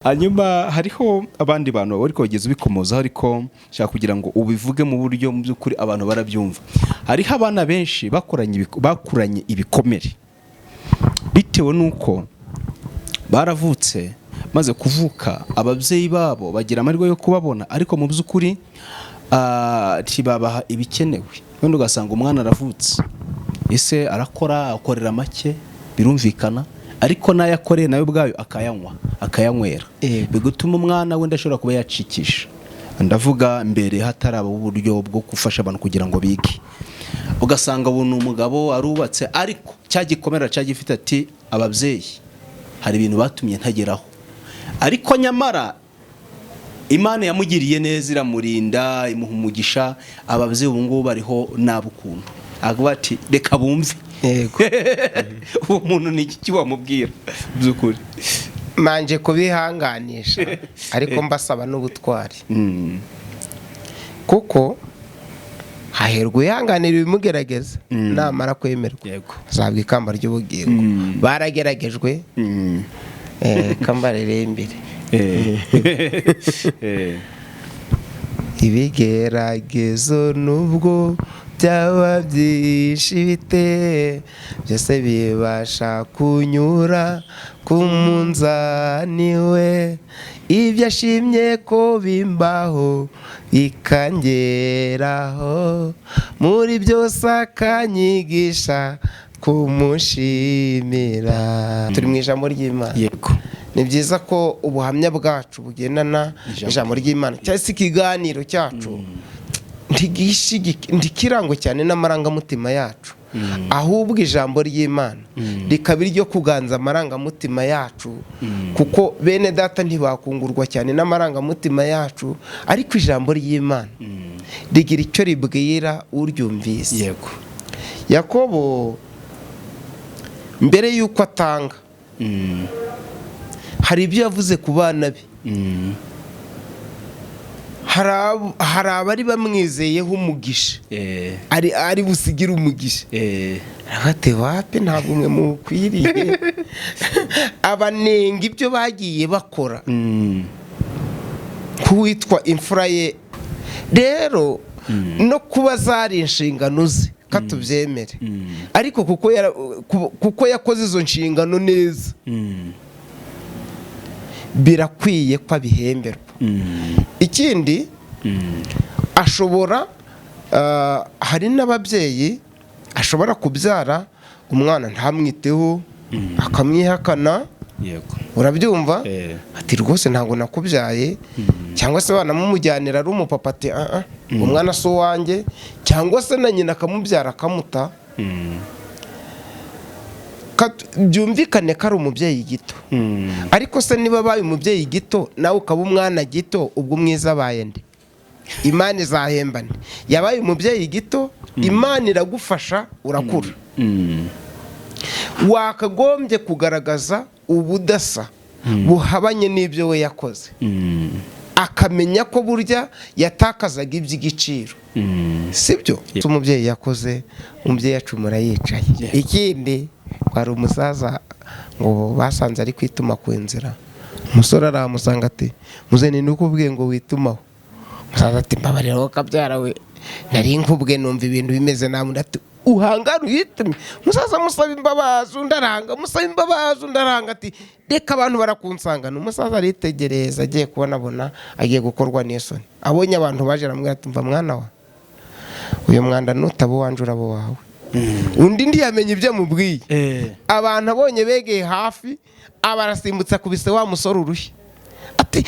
Hanyuma hariho abandi bantu bari kogeza ubikomozaho ariko nshaka kugira ngo ubivuge mu buryo mu by'ukuri abantu barabyumva. Hariho abana benshi bakuranye ibikomere bitewe nuko baravutse maze kuvuka ababyeyi babo bagira amahirwe yo kubabona ariko mu by'ukuri tibabaha ibikenewe. Wenda ugasanga umwana aravutse ese akorera make birumvikana ariko nayakoreye nayo ubwayo akayanywera bigutuma umwana wenda ashobora kuba yacikisha. Ndavuga mbere hataraba uburyo bwo gufasha abantu kugira ngo bige, ugasanga ubu umugabo arubatse ariko cyagikomera cyagifite ati ababyeyi hari ibintu batumye ntageraho, ariko nyamara Imana yamugiriye neza iramurinda imuha umugisha. Ababyeyi ubu ngubu bariho nabukuntu avuga ati reka bumve. Yego. Uwo muntu ni iki wamubwira by'ukuri? Manje kubihanganisha ariko mbasaba n'ubutwari. Kuko haherwa ihanganira ibimugerageza namara kwemerwa. Yego. Azabwa ikamba ry'ubugingo. Barageragejwe ikamba riri imbere. Ibigeragezo nubwo byaba byinshi bite byose bibasha kunyura ku munzani we, ibyo ashimye ko bimbaho bikangeraho, muri byose akanyigisha kumushimira. Turi mu ijambo ry'Imana. Yego. Ni byiza ko ubuhamya bwacu bugendana ijambo ry'Imana cyangwa se ikiganiro cyacu ntikirangwe cyane n'amarangamutima yacu, ahubwo ijambo ry'Imana rikaba iryo kuganza amarangamutima yacu, kuko bene data ntibakungurwa cyane n'amarangamutima yacu, ariko ijambo ry'Imana rigira icyo ribwira uryumvise. Yego. Yakobo mbere y'uko atanga hari ibyo yavuze ku bana be. Hari abari bamwizeyeho umugisha, ari busigire umugisha. Arabate wape ntabwo umwe mukwiriye. Abanenga ibyo bagiye bakora kuwitwa imfura ye. Rero no kuba zari inshingano ze katubyemere, ariko kuko yakoze izo nshingano neza birakwiye ko abihemberwa. Ikindi ashobora hari n'ababyeyi ashobora kubyara umwana ntamwiteho akamwihakana. Yego. Urabyumva? Ati rwose ntabwo nakubyaye, cyangwa se banamumujyanira ari umupapa ati umwana si uwanjye, cyangwa se na nyina akamubyara akamuta. Byumvikane ko ari umubyeyi gito, ariko se niba abaye umubyeyi gito nawe ukaba umwana gito, ubwo umwiza abaye nde? Imana izahembane. Yabaye umubyeyi gito, Imana iragufasha urakura. Wakagombye kugaragaza ubudasa buhabanye n'ibyo we yakoze, akamenya ko burya yatakazaga iby'igiciro. Sibyo umubyeyi yakoze, umubyeyi yacumura yicaye. Ikindi hari umusaza ngo basanze ari kwituma ku nzira, umusore aramusanga ati muzeni nukubwiye ngo witumaho. Umusaza ati mbabarira wowe kabyara we, nari nkubwe numva ibintu bimeze namu. Ati uhangara uyitume. Umusaza musaba imbabazi undaranga, musaba imbabazi undaranga. Ati reka abantu barakunsangana. Umusaza aritegereza agiye kubona agiye gukorwa n'isoni, abonye abantu baje aramubwira ati mva mwana wa uyu mwanda nutaba uwanje urabo wawe. Undi ntiyamenye ibyo amubwiye. Abantu abonye begeye hafi abarasimbutsa kubise wa musore urushyi. Ati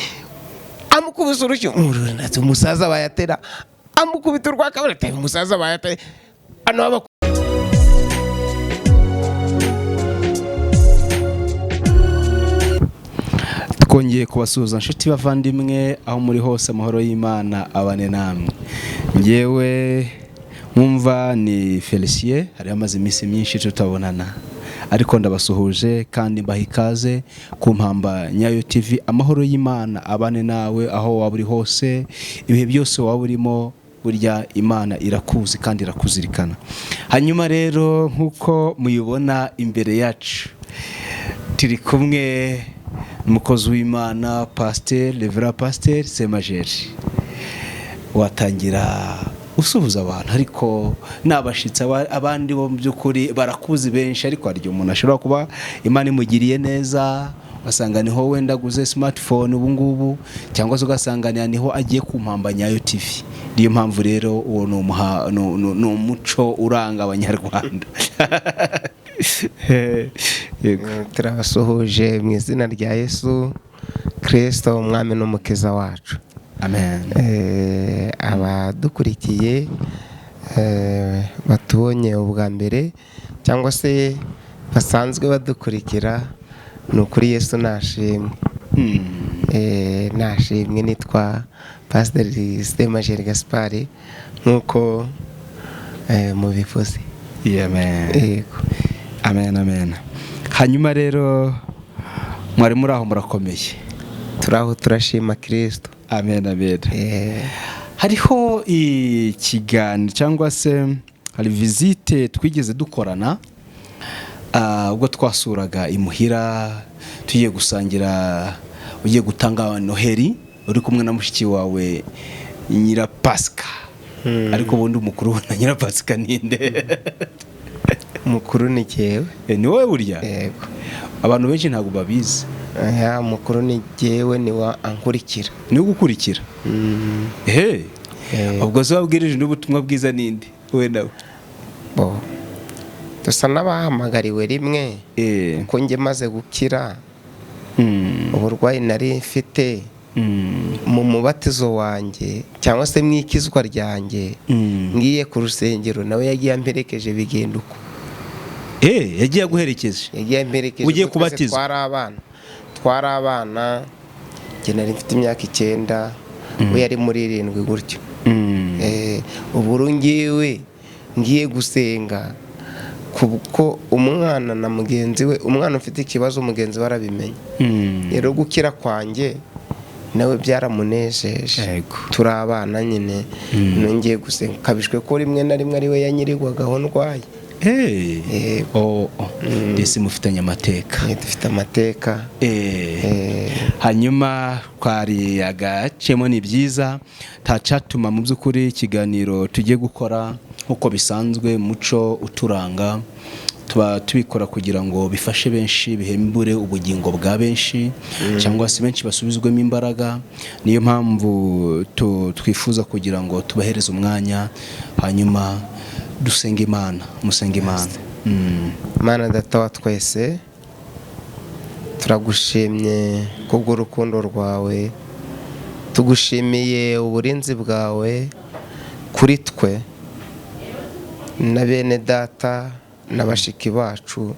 amukubise urushyi, umusaza bayatera amukubita urwakabara. Ati umusaza bayatera ano. Twongeye kubasuhuza nshuti bavandimwe aho muri hose, amahoro y'Imana abane namwe. Ngewe mwumva ni Felicien, hari amaze iminsi myinshi tutabonana, ariko ndabasuhuje kandi mbaha ikaze ku Mpamba Nyayo TV. Amahoro y'Imana abane nawe aho waba uri hose, ibihe byose waba urimo, burya Imana irakuzi kandi irakuzirikana. Hanyuma rero nk'uko muyibona imbere yacu turi kumwe umukozi w'Imana Pasteur Reverend Pasteur Semajeri, watangira usuhuza abantu ariko nabashitse abandi bo mu by'ukuri barakuzi benshi, ariko hari umuntu ashobora kuba Imana imugiriye neza, ugasanga niho wenda aguze smartphone ubu ngubu, cyangwa se ugasanga niho agiye ku mpamba Nyayo TV. Niyo mpamvu rero uwo ni umuco uranga Abanyarwanda. Turabasuhuje mu izina rya Yesu Kristo, umwami n'umukiza wacu. Amen. Abadukurikiye batubonye ubwa mbere cyangwa se basanzwe badukurikira, ni ukuri Yesu nashimwe. Nashimwe. Nitwa Pastor Semajeri Gaspard nk'uko mubivuze. Amen. Amen, amen. Hanyuma rero mwari muri aho murakomeye? Turaho turashima Kristo. Amen, amen. Hariho ikiganiro cyangwa se hari visite twigeze dukorana, ubwo twasuraga imuhira tugiye gusangira, ugiye gutanga Noheli uri kumwe na mushiki wawe Nyirapasika. Ariko ubundi umukuru na Nyirapasika ninde? Mukuru ni jewe. Ni wowe burya? Yego. Abantu benshi ntabwo babizi. Mukuru ni jewe, ni wa ankurikira. Ni ugukurikira. Ubwo se wabwirije n'ubutumwa bwiza ninde we nawe? Dusa n'abahamagariwe rimwe, kuko njye maze gukira uburwayi nari mfite mu mubatizo wanjye cyangwa se mu ikizwa ryanjye, ngiye ku rusengero nawe yagiye amperekeje bigenda uko. Yagiye aguherekeje? Yagiye amperekeje. Ugiye kubatizwa? Twari abana, njye nari mfite imyaka 9, we yari muri 7 gutyo. Uburu ngiye gusenga, kuko umwana na mugenzi we, umwana ufite ikibazo mugenzi we arabimenye. Rero gukira kwanjye nawe byaramunejeje. Turi abana nyine, nongeye gusenga, kabishwe ko rimwe na rimwe ari we yanyirirwagaho ndwaye. Ndetse mufitanye amateka? Dufite amateka. Hanyuma twari agacemo, ni byiza, ntacatuma mu by'ukuri ikiganiro tugiye gukora nk'uko bisanzwe, muco uturanga, tuba tubikora kugira ngo bifashe benshi, bihembure ubugingo bwa benshi, cyangwa se benshi basubizwemo imbaraga. Niyo mpamvu twifuza kugira ngo tubahereze umwanya, hanyuma dusenga Imana, musenga Imana. Mana Data wa twese, turagushimye kubw'urukundo rwawe, tugushimiye uburinzi bwawe kuri twe na bene data n'abashiki bacu.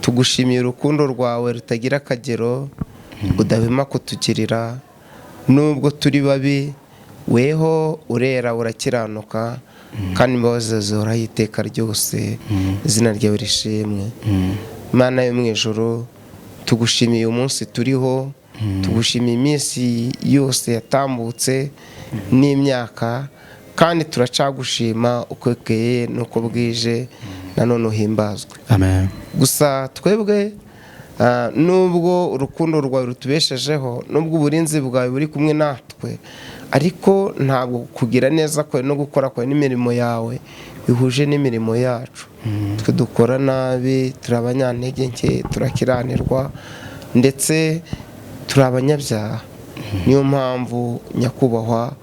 Tugushimiye urukundo rwawe rutagira akagero, udahwema kutugirira. Nubwo turi babi, weho urera urakiranuka, kandi imbabazi zihoraho iteka ryose. Izina ryawe rishimwe. Mana yo mu ijuru, tugushimiye umunsi turiho, tugushimiye iminsi yose yatambutse n'imyaka, kandi turacagushima ukwekeye nuko bwije, nanone uhimbazwe. Amen. Gusa twebwe nubwo urukundo rwawe rutubeshejeho, nubwo uburinzi bwawe buri kumwe natwe, ariko ntabwo kugira neza kwawe no gukora kwawe n'imirimo yawe bihuje n'imirimo yacu. Twe dukora nabi, turi abanyantege nke, turakiranirwa, ndetse turi abanyabyaha. Niyo mpamvu nyakubahwa,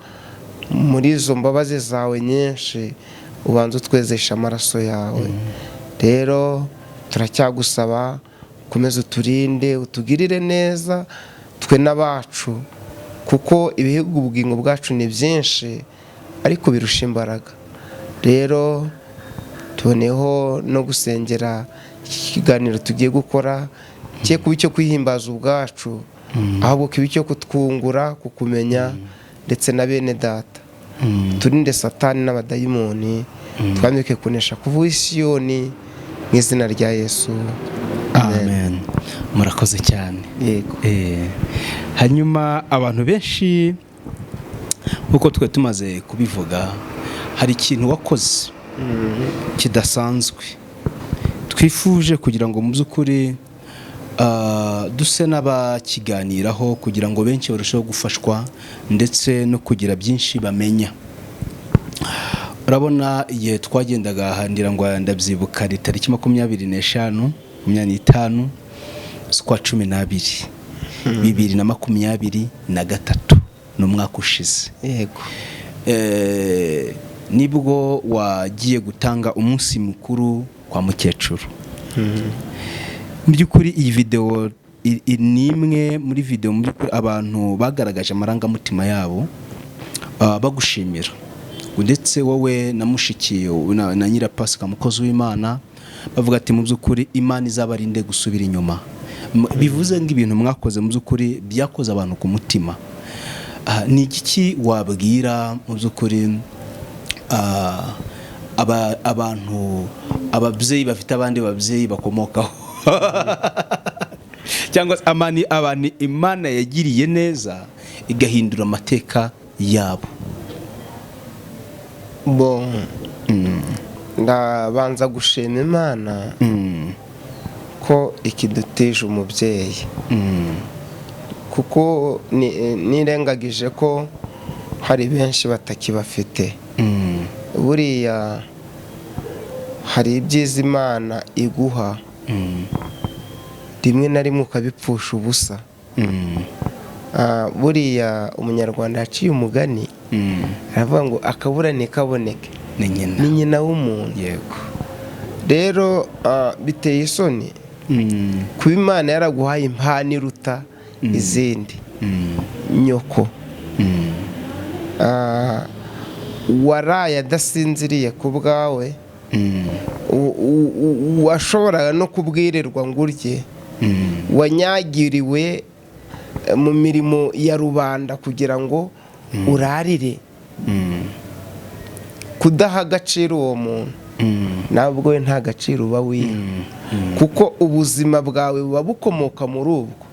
muri izo mbabazi zawe nyinshi, ubanza utwezesha amaraso yawe. Rero turacyagusaba, ukomeze uturinde, utugirire neza twe n'abacu, kuko ibihugu ubugingo bwacu ni byinshi, ariko birusha imbaraga. Rero tuboneho no gusengera ikiganiro tugiye gukora, cye kuba icyo kwihimbaza ubwacu, ahubwo kiba icyo kutwungura, kukumenya, ndetse na bene data. Turinde Satani n'abadayimoni, twambike kunesha kuva Isiyoni, mu izina rya Yesu. Amen. Murakoze cyane. Yego. Hanyuma abantu benshi, nk'uko twe tumaze kubivuga, hari ikintu wakoze kidasanzwe twifuje kugira ngo mu by'ukuri duse n'abakiganiraho kugira ngo benshi barusheho gufashwa ndetse no kugira byinshi bamenya. Urabona igihe twagendaga handira ngo ndabyibuka ari tariki 25 z'ukwa 12 2023 n'umwaka ushize. Yego. Nibwo wagiye gutanga umunsi mukuru kwa mukecuru. Mu by'ukuri iyi video ni imwe muri video abantu bagaragaje amarangamutima yabo bagushimira, ndetse wowe na mushikiye na Nyirapasika mukozi w'Imana bavuga ati mu by'ukuri Imana izabarinde gusubira inyuma. Bivuze ngo ibintu mwakoze mu by'ukuri byakoze abantu ku mutima. Ni iki wabwira mu by'ukuri abantu ababyeyi bafite abandi babyeyi bakomokaho cyangwa abantu Imana yagiriye neza igahindura amateka yabo? Ndabanza gushima Imana ko ikiduteje umubyeyi, kuko nirengagije ko hari benshi batakibafite. Buriya hari ibyiza Imana iguha rimwe na rimwe ukabipfusha ubusa. Buriya umunyarwanda yaciye umugani aravuga ngo akabura ntikaboneke ni nyina w'umuntu. Yego. Rero biteye isoni kuba Imana yaraguhaye impano iruta izindi. Nyoko waraye adasinziriye ku bwawe, washoboraga no kubwirirwa ngo urye, wanyagiriwe mu mirimo ya rubanda kugira ngo urarire. Kudaha agaciro uwo muntu nabwo we nta gaciro uba wiha, kuko ubuzima bwawe buba bukomoka muri ubwo.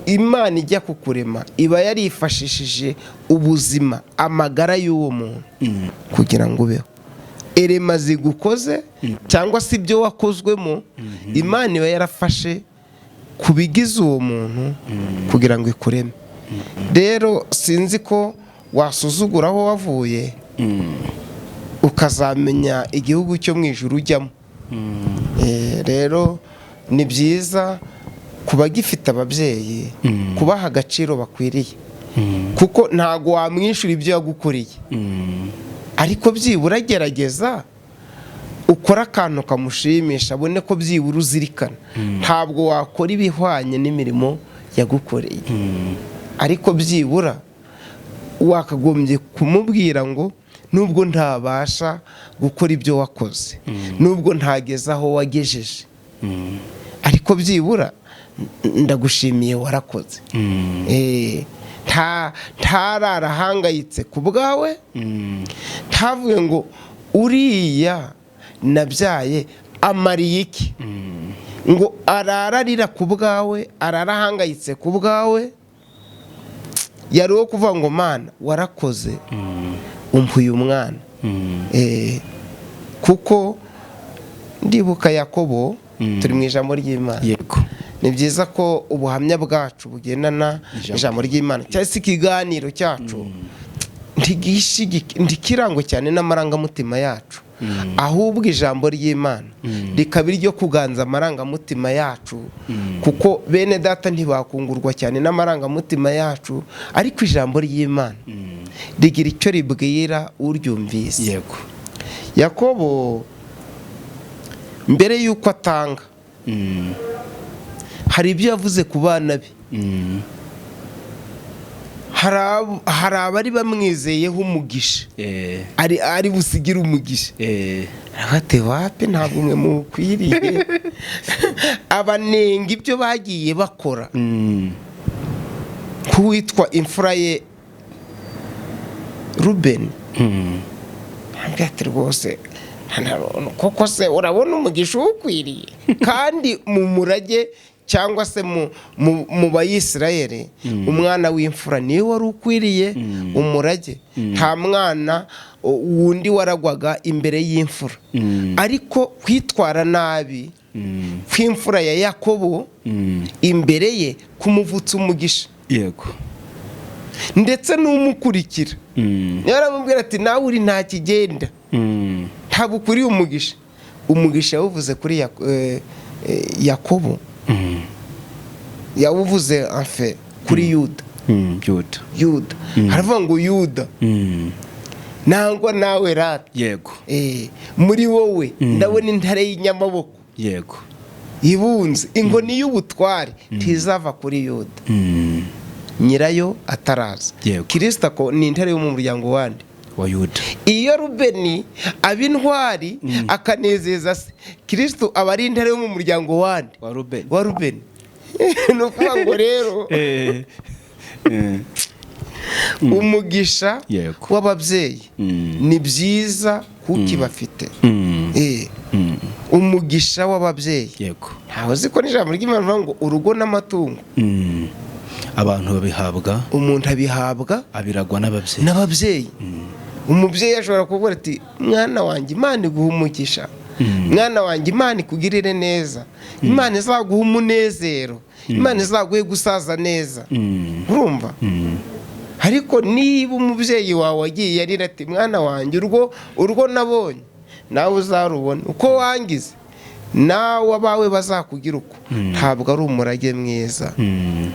Imana ijya kukurema iba yarifashishije ubuzima, amagara y'uwo muntu kugira ngo ubeho. Erema zigukoze cyangwa se ibyo wakozwemo, Imana iba yarafashe kubigize uwo muntu kugira ngo ikureme. Rero sinzi ko wasuzugura aho wavuye ukazamenya igihugu cyo mu ijuru ujyamo. Rero ni byiza kuba gifite ababyeyi, kubaha agaciro bakwiriye, kuko ntago wamwishyura ibyo yagukoreye, ariko byibura gerageza ukora akantu kamushimisha, abone ko byibura uzirikana. Ntabwo wakora ibihwanye n'imirimo yagukoreye, ariko byibura wakagombye kumubwira ngo nubwo ntabasha gukora ibyo wakoze, nubwo ntageze aho wagejeje, ariko byibura ndagushimiye warakoze. Ntararahangayitse ku bwawe, ntavuge ngo uriya nabyaye amariye iki, ngo arararira ku bwawe, ararahangayitse ku bwawe. Yari uwo kuvuga ngo Mana warakoze umpuye umwana. Kuko ndibuka Yakobo, turi mu ijambo ry'Imana. Yego. Ni byiza ko ubuhamya bwacu bugendana ijambo ry'Imana, cyangwa se ikiganiro cyacu ntikirangwe cyane n'amarangamutima yacu, ahubwo ijambo ry'Imana rikaba iryo kuganza amarangamutima yacu, kuko bene data ntibakungurwa cyane n'amarangamutima yacu, ariko ijambo ry'Imana rigira icyo ribwira uryumvise. Yego. Yakobo mbere y'uko atanga hari ibyo yavuze ku bana be. Hari abari bamwizeyeho umugisha, ari busigire umugisha. Arabate wape ntabwo umwe mukwiriye. Abanenga ibyo bagiye bakora, kuwitwa imfura ye Rubeni. Ati rwose koko se urabona umugisha ukwiriye? Kandi mu murage cyangwa se mu Bayisirayeli, umwana w'imfura niwe wari ukwiriye umurage, nta mwana wundi waragwaga imbere y'imfura. Ariko kwitwara nabi kw'imfura ya Yakobo imbere ye kumuvutsa umugisha. Yego. Ndetse n'umukurikira yaramubwira ati nawe uri nta kigenda ntabwo ukuriye umugisha yawuvuze kuri Yakobo yawuvuze afe kuri Yuda haravuga ngo Yuda nangwa nawe rata. Yego. Muri wowe ndabona intare y'inyamaboko. Yego. Ibunze inkoni y'ubutware ntizava kuri Yuda nyirayo ataraza. Kristo ko ni intare yo mu muryango wande wa Yuda. Iyo Rubeni abintwari akanezeza se, Kristo aba ari intare yo mu muryango wande wa Rubeni. No kuvuga ngo rero umugisha w'ababyeyi ni byiza kuki bafite. Umugisha w'ababyeyi ntaho ziko n'ijambo ry'Imana rivuga ngo urugo n'amatungo abantu babihabwa, umuntu abihabwa abiragwa n'ababyeyi. Umubyeyi ashobora kuvuga ati mwana wanjye Imana iguha umugisha, mwana wanjye Imana ikugirire neza, Imana izaguha umunezero, Imana izaguhe gusaza neza. Urumva? Ariko niba umubyeyi wawe wagiye yarira ati mwana wanjye urwo nabonye nawe uzarubona uko wangize, nawe abawe bazakugira uko, ntabwo ari umurage mwiza.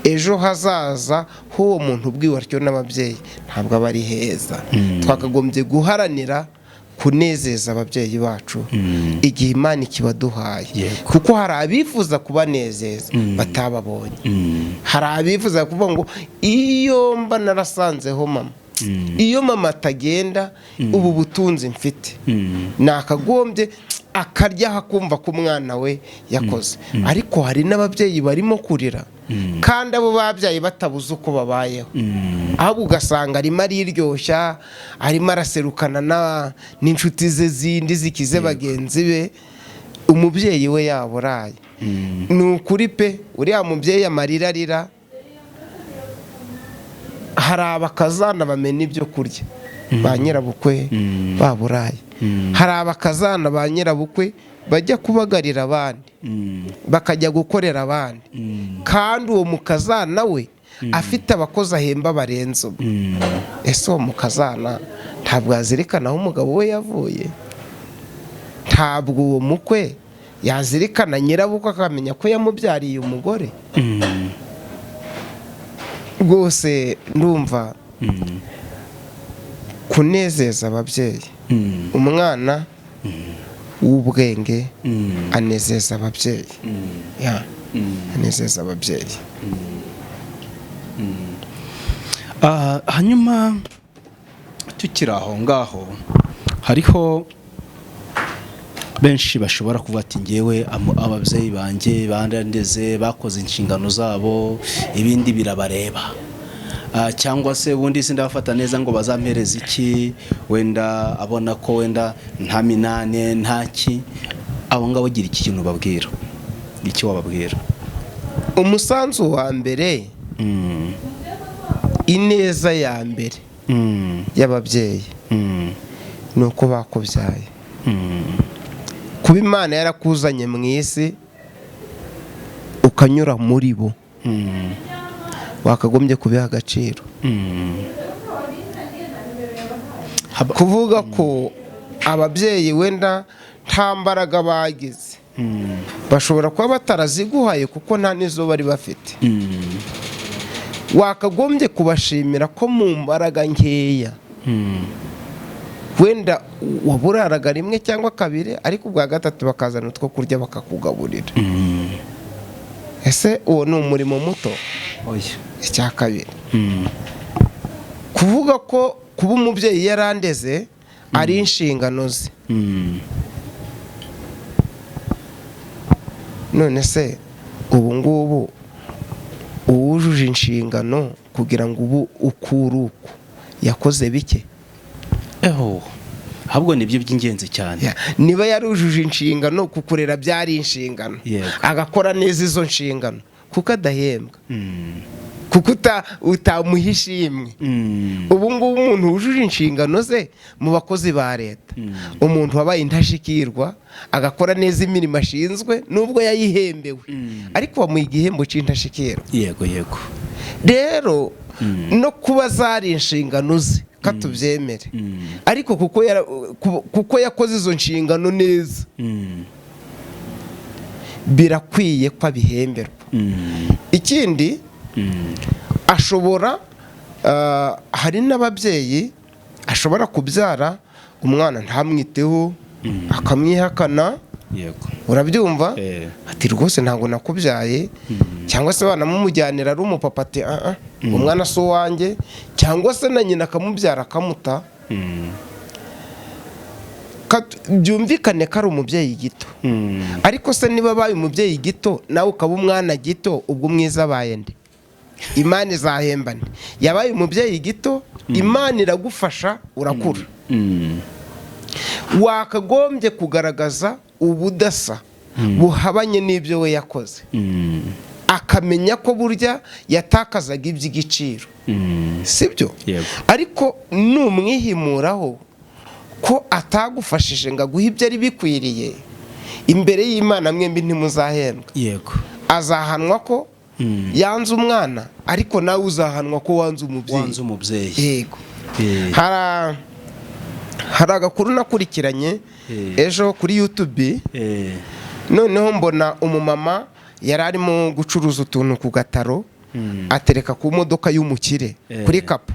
Ejo hazaza h'uwo muntu ubwiwe atyo n'ababyeyi ntabwo aba ari heza. Twakagombye guharanira kunezeza ababyeyi bacu igihe Imana ikibaduhaye, kuko hari abifuza kubanezeza batababonye. Hari abifuza kuvuga ngo iyo mba narasanzeho mama, iyo mama atagenda ubu butunzi mfite nakagombye akarya hakumva ko umwana we yakoze. Ariko hari n'ababyeyi barimo kurira kandi abo babyaye batabuze uko babayeho, ahubwo ugasanga arimo ariryoshya, arimo araserukana n'inshuti ze zindi zikize bagenzi be, umubyeyi we yaburaye. Ni ukuri pe, uriya mubyeyi amarira arira. Hari abakazana bamena ibyo kurya ba nyirabukwe baburaye, hari abakazana ba nyirabukwe bajya kubagarira abandi, bakajya gukorera abandi, kandi uwo mukazana we afite abakozi ahemba barenze ubu. Ese uwo mukazana ntabwo yazirikana aho umugabo we yavuye? Ntabwo uwo mukwe yazirikana nyirabukwe akamenya ko yamubyariye umugore? Rwose ndumva kunezeza ababyeyi, umwana w'ubwenge anezeza ababyeyi, anezeza ababyeyi. Hanyuma tukiri aho ngaho, hariho benshi bashobora kuvuga ati ngewe ababyeyi banjye bandeze bakoze inshingano zabo, ibindi birabareba. Cyangwa se ubundi sindabafata neza ngo bazampereza iki, wenda abona ko wenda nta minane ntaki. Abo ngabo gira iki kintu babwira, iki wababwira? Umusanzu wa mbere, ineza ya mbere y'ababyeyi ni uko bakubyaye. Kuba Imana yarakuzanye mu isi ukanyura muri bo, wakagombye kubiha agaciro. Kuvuga ko ababyeyi wenda nta mbaraga bagize, bashobora kuba bataraziguhaye kuko nta n'izo bari bafite. Wakagombye kubashimira ko mu mbaraga nkeya wenda waburaraga rimwe cyangwa kabiri, ariko ubwa gatatu bakazana utwo kurya bakakugaburira. Ese uwo ni umurimo muto? Icya kabiri, kuvuga ko kuba umubyeyi yarandeze ari inshingano ze. None se ubu ngubu uwujuje inshingano kugira ngo ubu ukuruku yakoze bike? Ahubwo nibyo by'ingenzi cyane. Niba yarujuje inshingano kukurera byari inshingano, agakora neza izo nshingano kuko adahembwa. kuko utamuha ishimwe. ubu ngubu umuntu wujuje inshingano ze mu bakozi ba leta, umuntu wabaye indashikirwa agakora neza imirimo ashinzwe nubwo yayihembewe, ariko bamuha igihembo cy'indashikirwa. yego yego. rero no kuba zari inshingano ze katubyemere, ariko kuko yakoze izo nshingano neza, birakwiye ko abihemberwa. ikindi ashobora hari n'ababyeyi ashobora kubyara umwana ntamwiteho akamwihakana. yego. urabyumva ati rwose ntabwo nakubyaye, cyangwa se banamumujyanira ari umupapa ati umwana si uwanjye, cyangwa se na nyina akamubyara akamuta. byumvikane ko ari umubyeyi gito, ariko se niba abaye umubyeyi gito nawe ukaba umwana gito, ubwo umwiza abaye nde? Imana izahembane. yabaye umubyeyi gito, Imana iragufasha urakura. wakagombye kugaragaza ubudasa buhabanye n'ibyo we yakoze, akamenya ko burya yatakazaga iby'igiciro, sibyo? ariko numwihimuraho ko atagufashije ngo aguhe ibyo ari bikwiriye, imbere y'Imana mwembi ntimuzahembwa. yego. azahanwa ko yanze umwana, ariko nawe uzahanwa ko wanze umubyeyi. yego. hari agakuru nakurikiranye ejo kuri YouTube, noneho mbona umumama yari arimo gucuruza utuntu ku gataro, atereka ku modoka y'umukire kuri kapu.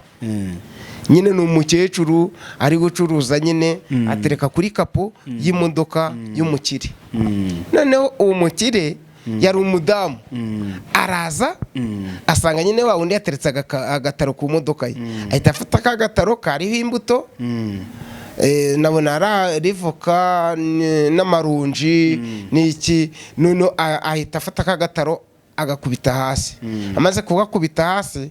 nyine ni umukecuru ari gucuruza, nyine atereka kuri kapu y'imodoka y'umukire. noneho uwo mukire yari umudamu, araza asanga nyine wa wundi yateretse agataro ku modoka ye, ahita afata ka gataro kariho imbuto, nabona ari voka n'amarunji n'iki, noneho ahita afata ka gataro agakubita hasi. amaze kugakubita hasi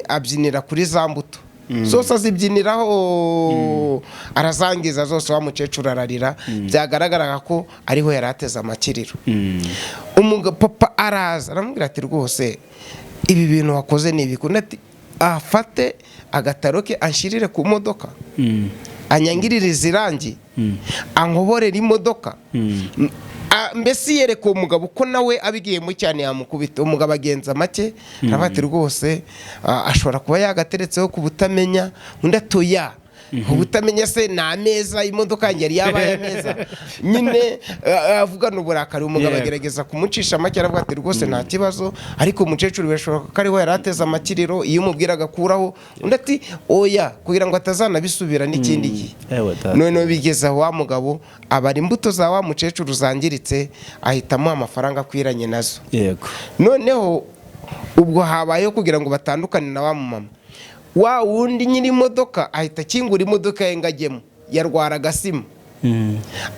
abyinira kuri za mbuto zose, azibyiniraho arazangiza zose. wa mukecuru ararira, byagaragaraga ko ariho yari ateze amakiriro. umupapa araza aramubwira ati rwose ibi bintu wakoze ni ibikunda, ati afate agataro ke anshyirire ku modoka, anyangiririze irangi, ankoborere imodoka. mbese yereka uwo mugabo ko nawe abigiyemo cyane yamukubita. umugabo agenza make, aravuga ati rwose ashobora kuba yagateretseho ku butamenya. undi atoya ubutamenya se ni ameza, imodoka yanjye yari yabaye ameza. nyine avugana uburakari. umugabo agerageza kumucisha make, aravuga ati rwose nta kibazo, ariko umukecuru birashoboka ko ariho yari ateze amakiriro, iyo umubwira agakuraho. undi ati oya, kugira ngo atazanabisubira n'ikindi gihe. noneho bigeze aho wa mugabo abara imbuto za wa mukecuru zangiritse, ahitamo amafaranga akwiranye nazo. yego. noneho ubwo habayeho kugira ngo batandukane na wa mumama. wa wundi nyiri imodoka ahita akingura imodoka ye ngo ajyemo, yarwaraga sima.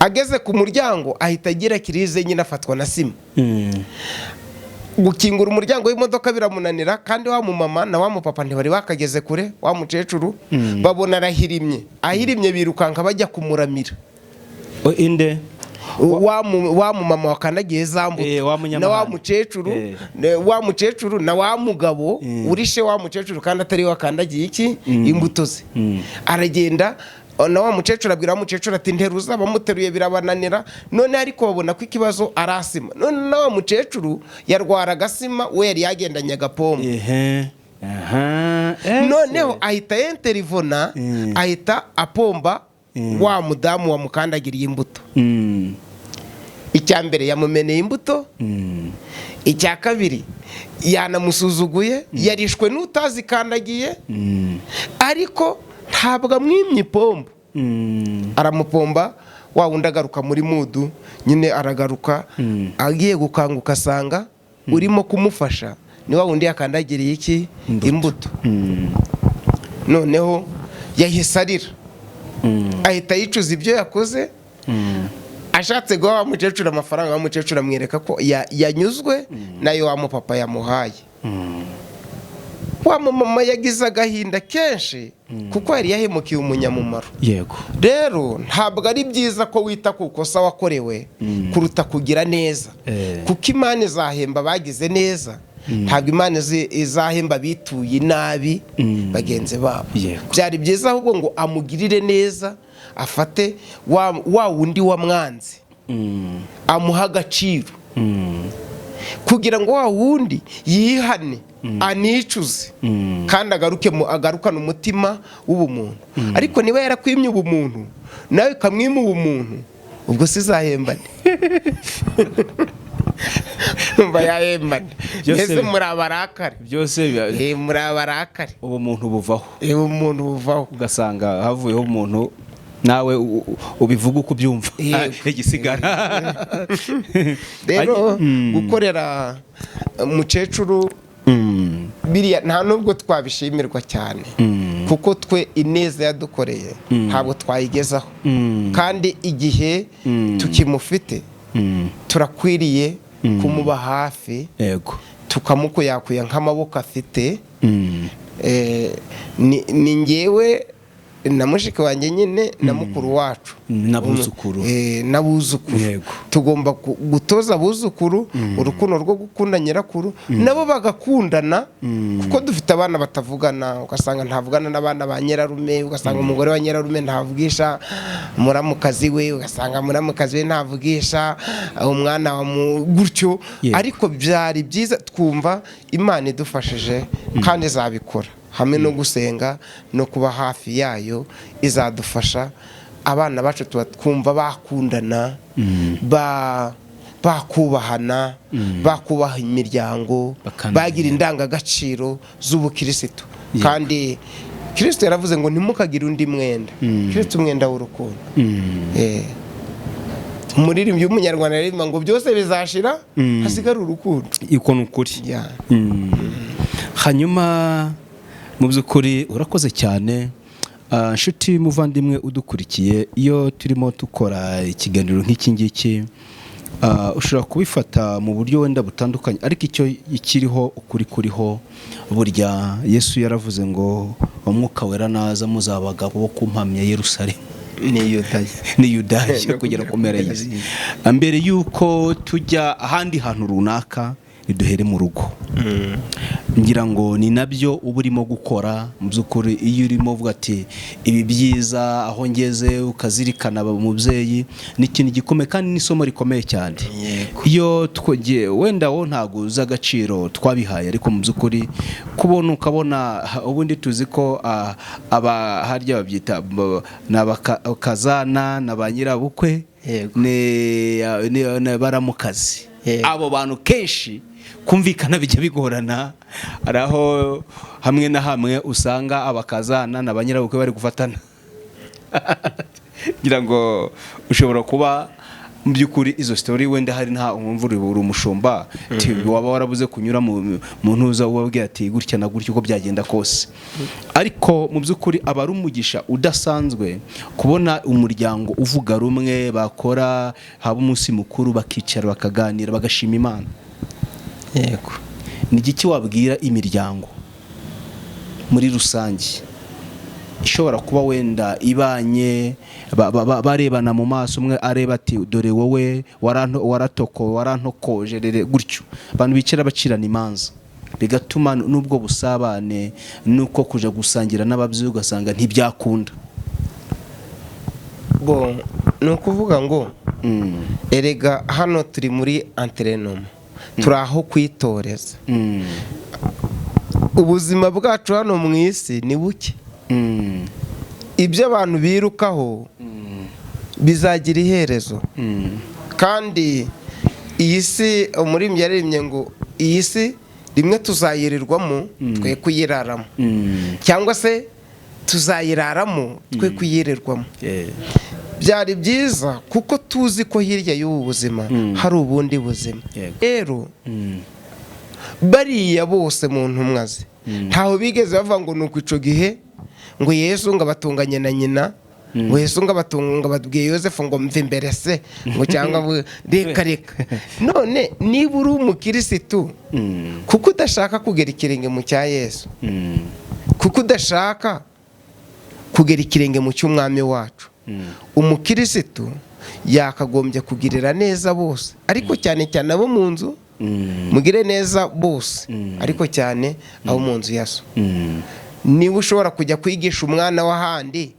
ageze ku muryango ahita agira kirize, nyine afatwa na sima. gukingura umuryango w'imodoka biramunanira, kandi wa mumama na wa mupapa ntibari bakageze kure. wa mukecuru babona ahirimye, birukanka bajya kumuramira. inde wa mumama wakandagiye za mbuto na wa mukecuru na wa mugabo urishe wa mukecuru, kandi atari wakandagiye iki imbuto ze. aragenda na wa mukecuru abwira wa mukecuru ati nteruza, bamuteruye birabananira. none ariko babona ko ikibazo arasima. none na wa mukecuru yarwaraga sima, we yari yagendanye agapombo. noneho ahita yenterivona, ahita apomba wa mudamu wamukandagiriye imbuto. icya mbere yamumeneye imbuto, icya kabiri yanamusuzuguye, yarishwe n'utazikandagiye, ariko ntabwo amwimye ipombo. aramupomba, wa wundi agaruka muri mudu, nyine aragaruka. agiye gukanguka asanga urimo kumufasha ni wa wundi yakandagiriye iki imbuto. noneho yahise arira, ahita yicuza ibyo yakoze. ashatse guha wa mukecuru amafaranga, wa mukecuru amwereka ko yanyuzwe nayo wa mupapa yamuhaye. wa mama yagize agahinda kenshi, kuko yari yahemukiye umunyamumaro. yego. rero ntabwo ari byiza ko wita ku kosa wakorewe kuruta kugira neza, kuko Imana izahemba bagize neza, ntabwo Imana izahemba bituye nabi bagenzi babo. Byari byiza ahubwo ngo amugirire neza, afate wa wundi wamwanze amuha agaciro kugira ngo wa wundi yihane anicuze kandi agarukane umutima w'ubumuntu. Ariko niba yarakwimye ubumuntu nawe ukamwima ubumuntu, ubwo sizahembane. Numva yahembane mbese muri abarakare byose muri abarakare, ubumuntu buvaho, ubumuntu buvaho, ugasanga havuyeho umuntu nawe ubivuga uko ubyumva igisigara. Rero gukorera umukecuru biriya nta nubwo twabishimirwa cyane, kuko twe ineza yadukoreye ntabwo twayigezaho, kandi igihe tukimufite turakwiriye kumuba hafi, tukamukuyakuya nk'amaboko afite. Ni ngewe na mushiki wanjye nyine na mukuru wacu n'abuzukuru tugomba gutoza abuzukuru urukundo rwo gukunda nyirakuru, nabo bagakundana, kuko dufite abana batavugana, ugasanga ntavugana n'abana ba nyirarume, ugasanga umugore wa nyirarume ntavugisha muramukazi we, ugasanga muramukazi we ntavugisha umwana wa gutyo. Ariko byari byiza twumva Imana idufashije kandi izabikora, hamwe no gusenga no kuba hafi yayo izadufasha. Abana bacu tuba twumva bakundana, bakubahana, bakubaha imiryango, bagira indangagaciro z'ubukirisitu. Kandi Kristo yaravuze ngo ntimukagire undi mwenda, Kristo umwenda w'urukundo. Umuririmbyi w'umunyarwanda yaririmba ngo byose bizashira hasigara urukundo. Iko nukuri. Hanyuma mu by'ukuri urakoze cyane nshuti muvandimwe udukurikiye. Iyo turimo dukora ikiganiro nk'iki ngiki ushobora kubifata mu buryo wenda butandukanye, ariko icyo ikiriho ukuri kuriho, burya Yesu yaravuze ngo umwuka wera naza muzaba abagabo bo kumpamya Yerusalemu ni Yudaya kugera ku mpera y'isi. Mbere yuko tujya ahandi hantu runaka, duhere mu rugo. Ngira ngo ni nabyo uba urimo gukora mu by'ukuri. Iyo urimo uvuga ati ibi byiza aho ngeze, ukazirikana umubyeyi, ni ikintu gikomeye kandi n'isomo rikomeye cyane. Iyo wenda wo ntabwo uzi agaciro twabihaye, ariko mu by'ukuri kubona ukabona, ubundi tuzi ko harya babyita n'abakazana na ba nyirabukwe ni baramukazi. Abo bantu kenshi kumvikana bijya bigorana, araho hamwe na hamwe usanga abakazana na banyirabukwe bari gufatana. Ngira ngo ushobora kuba mu by'ukuri izo story wenda hari nta umvura uri umushumba waba warabuze kunyura mu ntuza ubabwira ati gutya na gutya uko byagenda kose. Ariko mu by'ukuri aba ari umugisha udasanzwe kubona umuryango uvuga rumwe, bakora haba umunsi mukuru, bakicara bakaganira, bagashima Imana. Ni iki wabwira imiryango muri rusange ishobora kuba wenda ibanye barebana mu maso, umwe areba ati dore wowe warantokoje gutyo, abantu bicara bacirana imanza, bigatuma n'ubwo busabane nuko kuja gusangira n'ababyeyi ugasanga ntibyakunda? Ni ukuvuga ngo erega hano turi muri antrenoma, turi aho kwitoreza. Ubuzima bwacu hano mu isi ni buke. Ibyo abantu birukaho bizagira iherezo, kandi iyi si umuririmbyi yaririmbye ngo iyi si rimwe tuzayirirwamo twe kuyiraramo, cyangwa se tuzayiraramo twe kuyirirwamo. Byari byiza kuko tuzi ko hirya y'ubu buzima hari ubundi buzima. Rero bariya bose mu ntumwa ze ntaho bigeze bavuga ngo nuko ico gihe ngo Yesu ngo abatunganye na nyina, ngo Yesu ngo abatunga batubwiye Yosefu ngo mve imbere se, ngo cyangwa reka none niba uri umukirisitu kuko udashaka kugera ikirenge mu cya Yesu, kuko udashaka kugera ikirenge mu cy'umwami wacu, umukirisitu yakagombye kugirira neza bose, ariko cyane cyane abo mu nzu mugire neza bose ariko cyane abo mu nzu ya so. Niba ushobora kujya kwigisha umwana w'ahandi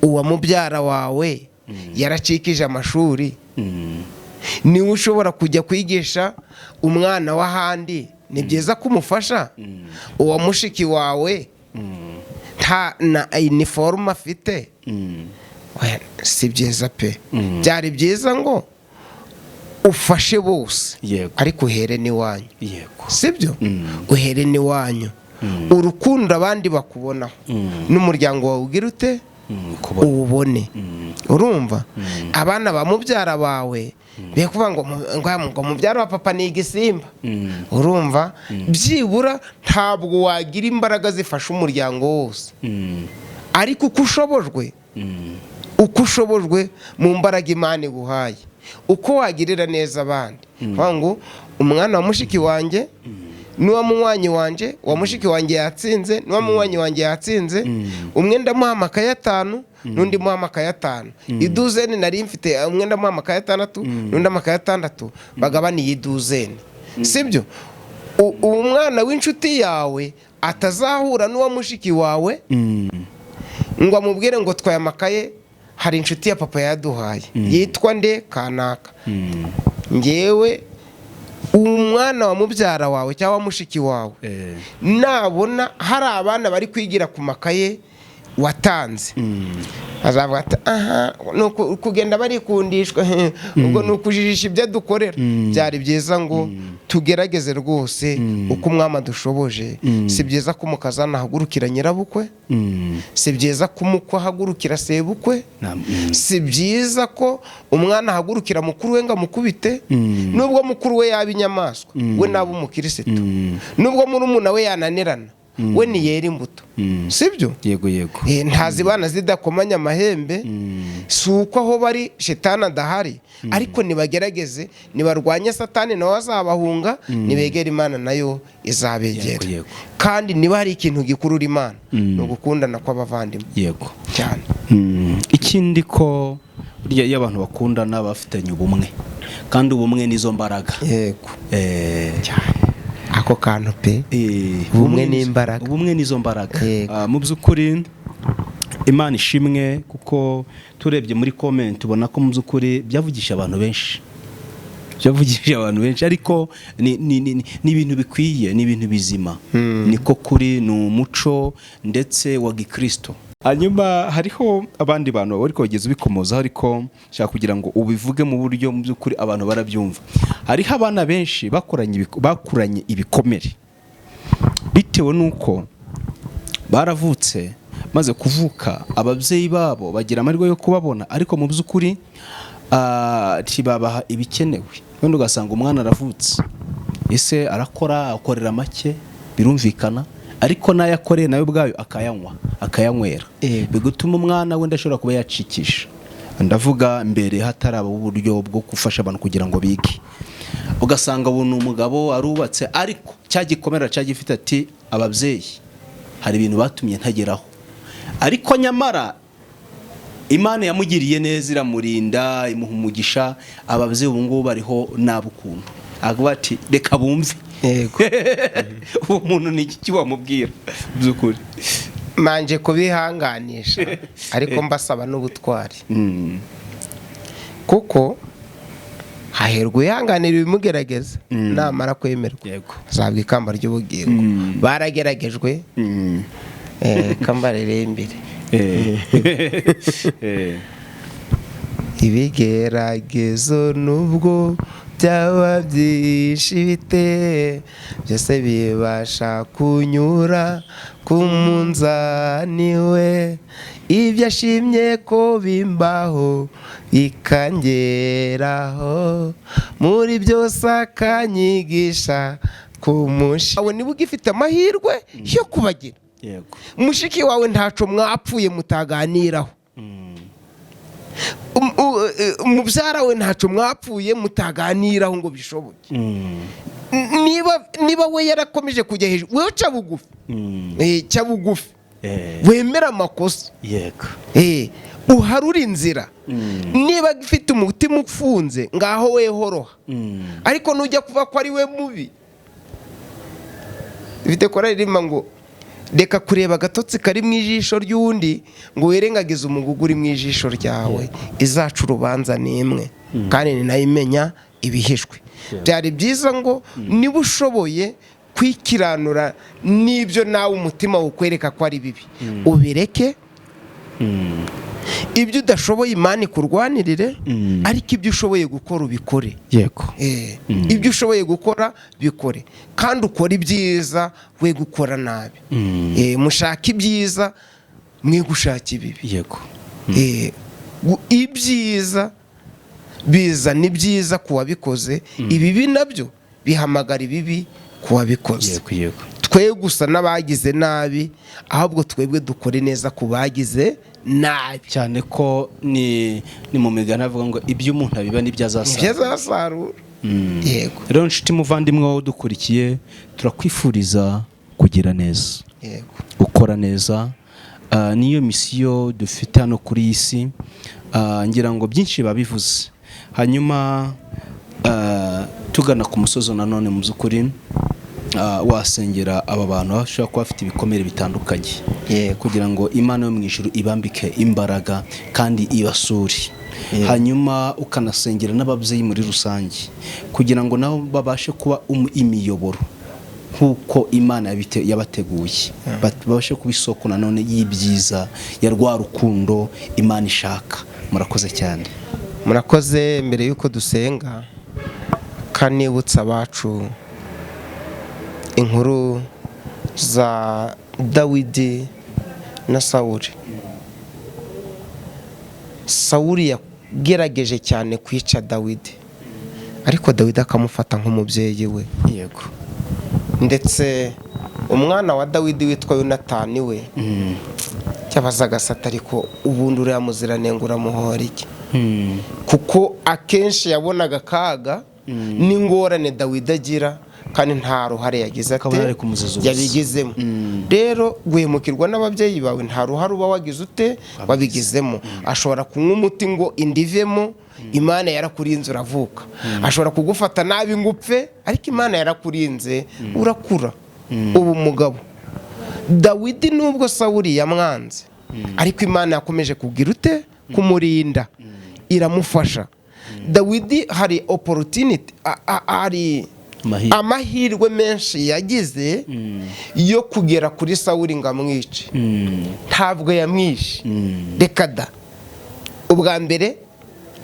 uwa mubyara wawe yaracikije amashuri, niba ushobora kujya kwigisha umwana w'ahandi ni byiza kumufasha, uwa mushiki wawe nta na iniforume afite si byiza pe. Byari byiza ngo ufashe bose ariko uhere n'iwanyu, sibyo? Uhere n'iwanyu, urukundo abandi bakubonaho n'umuryango wawe ugira ute uwubone. Urumva abana ba mubyara bawe be kuvuga ngo mubyara wa papa ni igisimba. Urumva byibura ntabwo wagira imbaraga zifasha umuryango wose, ariko uko ushobojwe mu mbaraga Imana iguhaye, uko wagirira neza abandi. Kuvuga ngo umwana wa mushiki wanjye n'uwa munywanyi wanjye, wa mushiki wanjye yatsinze n'uwa munywanyi wanjye yatsinze, umwe ndamuha amakaye 5 n'undi muha amakaye 5. Iduzeni nari mfite, umwe ndamuha amakaye 6 n'undi amakaye 6, bagabaniye iduzeni, sibyo? Umwana w'inshuti yawe atazahura n'uwa mushiki wawe ngo amubwire ngo twaye amakaye, hari inshuti ya papa yaduhaye yitwa nde kanaka. Ngewe umwana wa mubyara wawe cyangwa mushiki wawe nabona hari abana bari kwigira ku makaye watanze, azavuga ati aha nuko kugenda barikundishwa, ubwo nukujijisha ibyo dukorera. Byari byiza ngo tugerageze rwose uko umwama dushoboje. Si byiza ko umukazana ahagurukira nyirabukwe, si byiza ko umukwe ahagurukira sebukwe, si byiza ko umwana ahagurukira mukuru we ngo amukubite, nubwo mukuru we yaba inyamaswa, we naba umukirisitu, nubwo murumuna we yananirana, we niyera imbuto, sibyo? Yego ntazibana zidakomanya amahembe. Si uko aho bari shetani adahari, ariko nibagerageze, nibarwanya satani nawe azabahunga, nibegera Imana nayo izabegera. Kandi niba hari ikintu gikurura Imana ni ugukundana kw'abavandimwe. Yego cyane. Ikindi ko burya iyo abantu bakundana bafitanye ubumwe, kandi ubumwe nizo mbaraga. Yego cyane. Ako kantu pe, ubumwe n'imbaraga. Ubumwe nizo mbaraga. Mu by'ukuri Imana ishimwe, kuko turebye muri comment ubona ko mu by'ukuri byavugisha abantu benshi, ariko ni ibintu bikwiye, ni ibintu bizima. Niko kuri, ni umuco ndetse wa gikristo. Hanyuma hariho abandi bantu bari kogeza ubikomozaho, ariko nshaka kugira ngo ubivuge mu buryo mu by'ukuri abantu barabyumva. Hariho abana benshi bakuranye ibikomere bitewe n'uko baravutse, maze kuvuka ababyeyi babo bagira amahirwe yo kubabona, ariko mu by'ukuri ntibabaha ibikenewe. Wenda ugasanga umwana aravutse, ese akorera make, birumvikana, ariko n'ayakoreye nawe ubwayo akayanywera, bigutuma umwana wenda ashobora kuba yacikisha. Ndavuga mbere hataraba uburyo bwo gufasha abantu kugira ngo bige. Ugasanga ubuntu umugabo arubatse, ariko cyagikomera cyagifite ati ababyeyi hari ibintu batumye ntageraho, ariko nyamara Imana yamugiriye neza, iramurinda, imuha umugisha. Ababyeyi ubu ngubu bariho nabukuntu, avuga ati reka bumve. Uwo muntu ni iki wamubwira by'ukuri? Manje kubihanganisha, ariko mbasaba n'ubutwari, kuko haherwa ihanganira ibimugerageza, namara kwemerwa azabwa ikamba ry'ubugingo. Barageragejwe, kambarere imbere. Ibigeragezo nubwo byaba byinshi bite, byose bibasha kunyura ku munzani we. Ibyo ashimye ko bimbaho bikangeraho, muri byose akanyigisha kumusha. Awe niba ugifite amahirwe yo kubagira, mushiki wawe ntaco mwapfuye mutaganiraho, mubyara we ntaco mwapfuye mutaganiraho ngo bishoboke. Niba we yarakomeje kujya hejuru, wewe ca bugufi, wemera amakosa, yego, uharura inzira. Niba ufite umutima ufunze ngaho wehoroha, ariko nujya kuva ko ari we mubi. Bifite kora ririma ngo reka kureba agatotsi kari mu ijisho ry'undi ngo wirengagize umugugu uri mu ijisho ryawe. Izacu urubanza ni imwe, kandi ni nayo imenya ibihishwe. Byari byiza ngo niba ushoboye kwikiranura n'ibyo nawe umutima ukwereka ko ari bibi, ubireke. Ibyo udashoboye Imana ikurwanirire, ariko ibyo ushoboye gukora ubikore. yego, Ibyo ushoboye gukora bikore, kandi ukora ibyiza we gukora nabi. Mushaka ibyiza mwe gushaka ibibi. yego, ibyiza bizana ibyiza ku wabikoze, ibibi nabyo bihamagara ibibi ku wabikoze. yego, yego. Twe gusa n'abagize nabi, ahubwo twebwe dukore neza ku bagize nabi. Cyane ko ni mu migani avuga ngo ibyo umuntu abiba nibyo azasarura. Yego. Rero nshuti muvandimwe wowe udukurikiye, turakwifuriza kugira neza, yego, ukora neza. Niyo misiyo dufite hano kuri iyi si. Ngira ngo byinshi babivuze. Hanyuma tugana ku musozo nanone, mu by'ukuri wasengera aba bantu bashobora kuba bafite ibikomere bitandukanye, kugira ngo Imana yo mu ijuru ibambike imbaraga kandi ibasure. Hanyuma ukanasengera n'ababyeyi muri rusange, kugira ngo nabo babashe kuba imiyoboro nk'uko Imana yabateguye, babashe kuba isoko nanone y'ibyiza, ya rwa rukundo Imana ishaka. Murakoze cyane. Murakoze. Mbere y'uko dusenga, kanibutsa abacu inkuru za Dawidi na Sawuli. Sawuli yagerageje cyane kwica Dawidi, ariko Dawidi akamufata nk'umubyeyi we. yego, ndetse umwana wa Dawidi witwa Yonatani we cyabazaga Sata, ariko ubundi uriya muziranenge uramuhora iki? Kuko akenshi yabonaga akaga n'ingorane Dawidi agira, kandi nta ruhare yagize yabigizemo. Rero guhemukirwa n'ababyeyi bawe nta ruhare uba wagize wabigizemo. Ashobora kunywa umuti ngo indivemo, Imana yarakurinze uravuka. Ashobora kugufata nabi ngo upfe, ariko Imana yarakurinze urakura ubu umugabo. Dawidi nubwo Sawuli yamwanze, ariko Imana yakomeje kugira kumurinda, iramufasha. Dawidi hari opportunity, hari amahirwe menshi yagize yo kugera kuri Sawuli ngo amwice. Ntabwo yamwishe, reka da. Ubwa mbere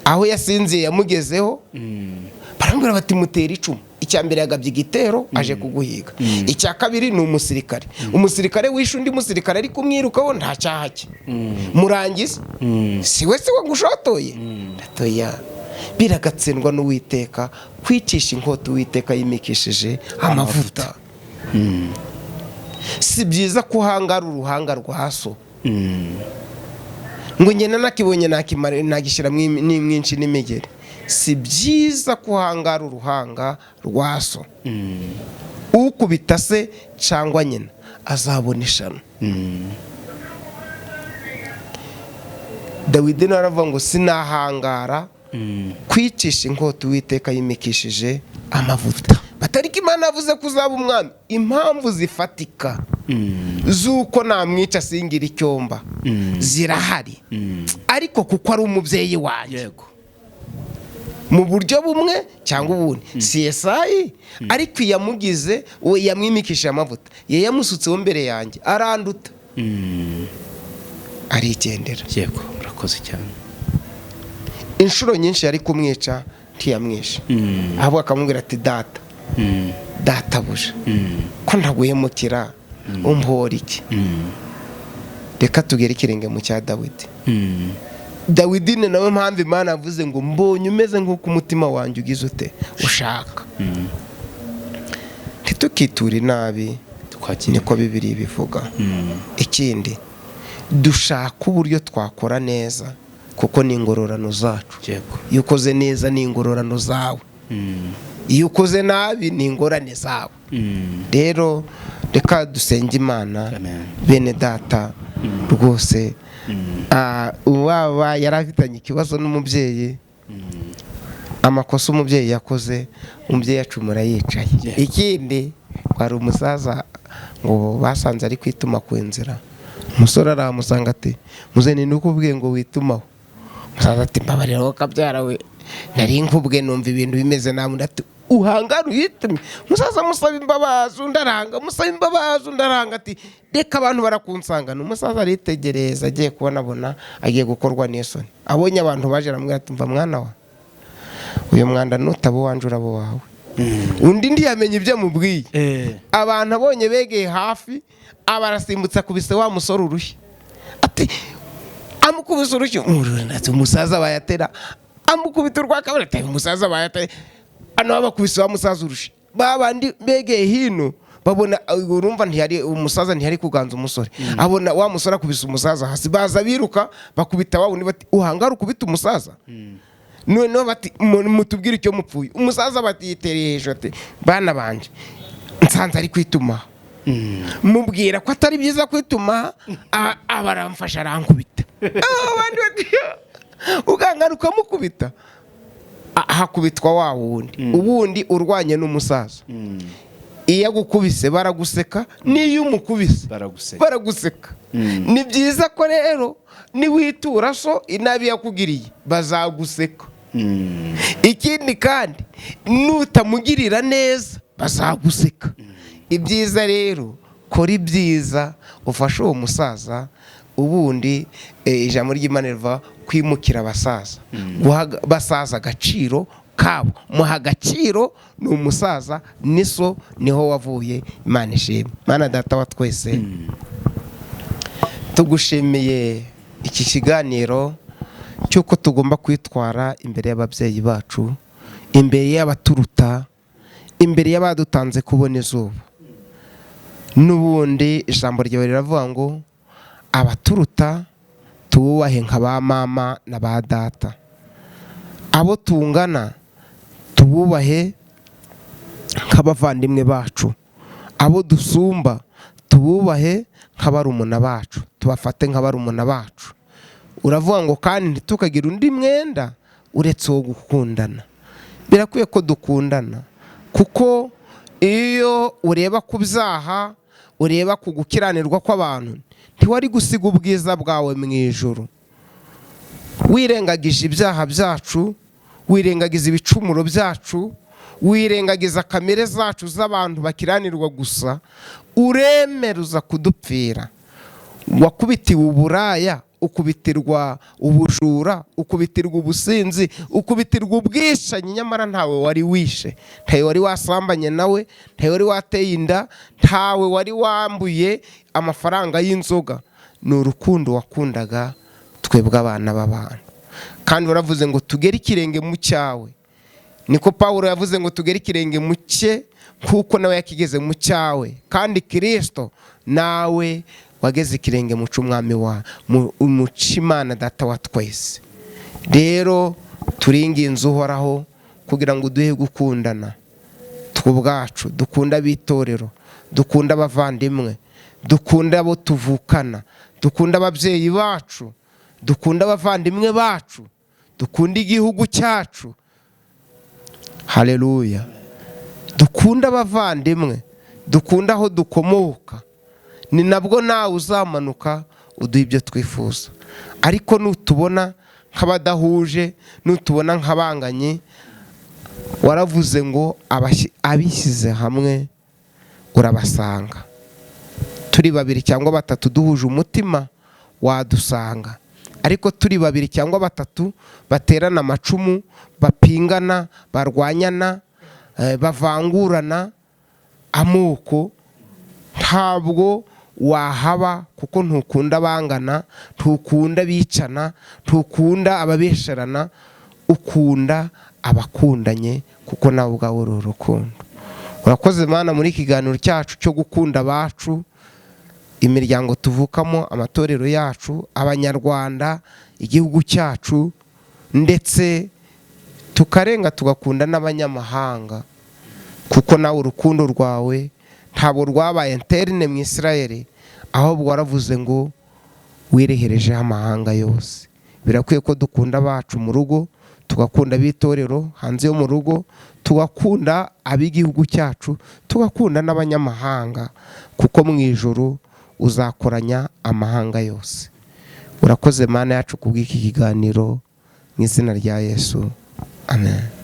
aho yasinziye yamugezeho, barambwira bati mutera icumu. Icya mbere yagabye igitero, aje kuguhiga. Icya kabiri ni umusirikare. Umusirikare wishe undi musirikare, ariko umwirukaho nta cyaha cye. Murangiza si we se wagushotoye? Ndatoya. Biragatsindwa n'Uwiteka, kwicisha inkota Uwiteka yimikishije amavuta. Si byiza kuhangara uruhanga rwa so, ngo ngena nakibonye nagishyira n'imwinshi n'imigeri. Si byiza kuhangara uruhanga rwa so. Ukubita se cyangwa nyina azabona ishano. Dawidi naravuga ngo sinahangara kwicisha inkota Uwiteka yimikishije amavuta. Batariko Imana yavuze ko uzaba umwami, impamvu zifatika z'uko namwica singira icyomba zirahari, ariko kuko ari umubyeyi wanjye mu buryo bumwe cyangwa ubundi. Si Yesayi, ariko yamugize we, yamwimikishije amavuta, yamusutseho mbere yanjye, aranduta, arigendera. yego, urakoze cyane. Inshuro nyinshi yari kumwica ntiyamwishe, ahubwo akamubwira ati databuja, ko ntaguhemukira umpora iki? Reka tugere ikirenge mu cya Dawidi. Dawidi ni nawe mpamvu Imana yavuze ngo mbonye umeze nk'uko umutima wanjye ugize ushaka. Ntitukiture nabi, niko Bibiliya bivuga. Ikindi, dushaka uburyo twakora neza, kuko ni ingororano zacu. Iyo ukoze neza ni ingororano zawe. iyo ukoze nabi ni ingorane zawe. Rero reka dusenge Imana. Bene data rwose uwaba yarafitanye ikibazo n'umubyeyi, amakosa umubyeyi yakoze, umubyeyi acumura yicaye. Ikindi kwari umusaza ngo basanze ari kwituma ku nzira, umusore aramusanga ati muzeni nukubwiye ngo witumaho. Umusaza ati mbabarira wowe kabyara we, nari nkubwe numva ibintu bimeze nabi. Ati uhangara uhitume. Umusaza musaba imbabazi undaranga, musaba imbabazi undaranga. Ati reka abantu barakunsangana. Umusaza aritegereza agiye kubona agiye gukorwa n'isoni. Abonye abantu baje aramubwira ati mva mwana wa, uyu mwanda nutaba uwanje urabo wawe. Undi ntiyamenye ibyo amubwiye. Abantu abonye begeye hafi abarasimbutsa kubise wa musore urushyi. Ati amukubise urushyi, umusaza bayatera, amukubita urwakabiri. Ati umusaza bayatera, ano abakubise wa musaza urushyi. Babandi begeye hino babona urumva ntiyari umusaza ntiyari kuganza umusore. Abona wa musore akubise umusaza hasi, baza biruka bakubita wa undi bati uhangara ukubita umusaza. Noneho bati mutubwire icyo mupfuye. Umusaza bati yitereye hejuru ati bana banje nsanze ari kwituma, mubwira ko atari byiza kwituma, abaramfasha arankubita. Abandi bati ugangara ukamukubita. Hakubitwa wa wundi, ubundi urwanye n'umusaza. Iyo agukubise baraguseka, n'iyo umukubise baraguseka. Ni byiza ko rero niwitura so inabi yakugiriye bazaguseka. Ikindi kandi nutamugirira neza bazaguseka. Ibyiza rero kora ibyiza, ufashe uwo musaza. Ubundi ijambo ry'Imana riva kwimukira abasaza, basaza agaciro kabo, muha agaciro. Ni umusaza niso niho wavuye. Imana ishimwe. Mana data wa twese, tugushimiye iki kiganiro cyuko tugomba kwitwara imbere y'ababyeyi bacu, imbere y'abaturuta, imbere y'abadutanze kubona izuba. N'ubundi ijambo ryawe riravuga ngo abaturuta tububahe nka ba mama na ba data, abo tungana tububahe nk'abavandimwe bacu, abo dusumba tububahe nk'abarumuna bacu, tubafate nk'abarumuna bacu. Uravuga ngo kandi ntitukagira undi mwenda uretse wo gukundana. Birakwiye ko dukundana, kuko iyo ureba ku byaha, ureba ku gukiranirwa kw'abantu, ntiwari gusiga ubwiza bwawe mu ijuru. Wirengagije ibyaha byacu, wirengagiza ibicumuro byacu, wirengagiza kamere zacu z'abantu bakiranirwa gusa, uremeruza kudupfira. Wakubitiwe uburaya, ukubitirwa ubujura, ukubitirwa ubusinzi, ukubitirwa ubwishanyi, nyamara ntawe wari wishe, ntawe wari wasambanye nawe, ntawe wari wateye inda, ntawe wari wambuye amafaranga y'inzoga. Ni urukundo wakundaga twebwe abana b'abantu. Kandi waravuze ngo tugere ikirenge mu cyawe. Niko Pawulo yavuze ngo tugere ikirenge mu cye kuko nawe yakigeze mu cyawe. Kandi Kristo nawe wageze ikirenge mu cy'umwami wa Imana data wa twese. Rero turinginze uhoraho kugira ngo duhe gukundana twubwacu, dukunda abitorero, dukunda abavandimwe, dukunda abo tuvukana, dukunda ababyeyi bacu, dukunda abavandimwe bacu, dukunda igihugu cyacu. Haleluya. Dukunda abavandimwe, dukunda aho dukomoka. Ni nabwo nawe uzamanuka uduha ibyo twifuza. Ariko nutubona nk'abadahuje, nutubona nk'abanganye, waravuze ngo abishyize hamwe urabasanga. Turi babiri cyangwa batatu duhuje umutima wadusanga. Ariko turi babiri cyangwa batatu baterana amacumu, bapingana, barwanyana, bavangurana amoko, ntabwo wahaba, kuko ntukunda bangana, ntukunda bicana, ntukunda ababesherana, ukunda abakundanye, kuko nawe ubwawe uri urukundo. Urakoze Mana muri ikiganiro cyacu cyo gukunda abacu, imiryango tuvukamo, amatorero yacu, abanyarwanda, igihugu cyacu, ndetse tukarenga tugakunda n'abanyamahanga. kuko nawe urukundo rwawe ntabwo rwabaye interne mu Isirayeli, ahubwo waravuze ngo wireherejeho amahanga yose. Birakwiye ko dukunda abacu mu rugo, tugakunda ab'itorero hanze yo mu rugo, tugakunda ab'igihugu cyacu, tugakunda n'abanyamahanga, kuko mu ijuru uzakoranya amahanga yose. Urakoze Mana yacu kubw'iki kiganiro, mu izina rya Yesu, amen.